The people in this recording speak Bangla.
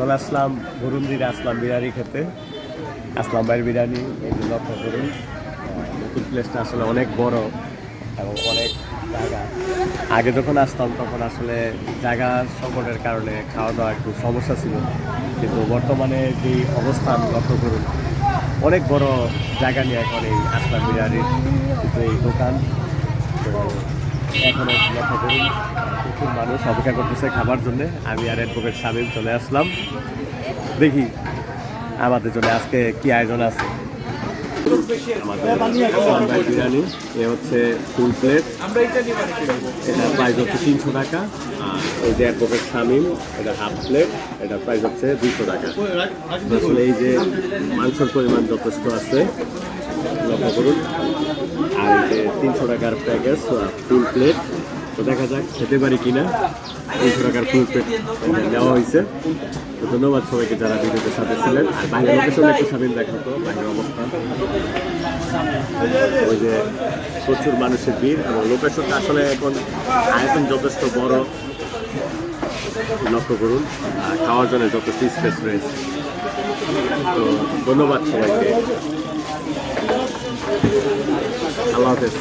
চলে আসলাম বরুণদিরে, আসলাম বিরিয়ানি খেতে। আসলাম ভাইয়ের বিরিয়ানি, এই যে লক্ষ্য করুন। নতুন প্লেসটা আসলে অনেক বড় এবং অনেক জায়গা। আগে যখন আসতাম তখন আসলে জায়গা সংকটের কারণে খাওয়া দাওয়া একটু সমস্যা ছিল, কিন্তু বর্তমানে যে অবস্থান লক্ষ্য করুন, অনেক বড় জায়গা নিয়ে এখন এই আসলাম বিরিয়ানির কিন্তু এই দোকান। তো এখনো লক্ষ্য করুন প্রচুর মানুষ অপেক্ষা করতেছে খাবার জন্য। আমি আর অ্যাডভোকেট শামীম চলে আসলাম। দেখি আমাদের জন্য আজকে কি আয়োজন আছে। আমাদের আসলাম ভাই বিরিয়ানি, এ হচ্ছে ফুল প্লেট, এটা প্রাইস হচ্ছে 300 টাকা। আর এই যে অ্যাডভোকেট শামীম, এটা হাফ প্লেট, এটা প্রাইস হচ্ছে 200 টাকা। আসলে এই যে মাংসের পরিমাণ যথেষ্ট আছে লক্ষ্য করুন। আর এই যে 300 টাকার প্যাকেজ ফুল প্লেট, তো দেখা যাক খেতে পারি কিনা। 300 টাকার ফুল প্লেট নেওয়া হয়েছে। তো ধন্যবাদ সবাইকে যারা ভিডিওতে সাথে ছিলেন। আর বাইরের লোকেশন একটু সামনে দেখাতো, বাইরের অবস্থা ওই যে প্রচুর মানুষের ভিড়, এবং লোকেশনটা আসলে এখন আয়তন যথেষ্ট বড় লক্ষ্য করুন। খাওয়ার জন্য যথেষ্ট স্পেস রয়েছে। তো ধন্যবাদ সবাইকে, আল্লাহ হাফেজ।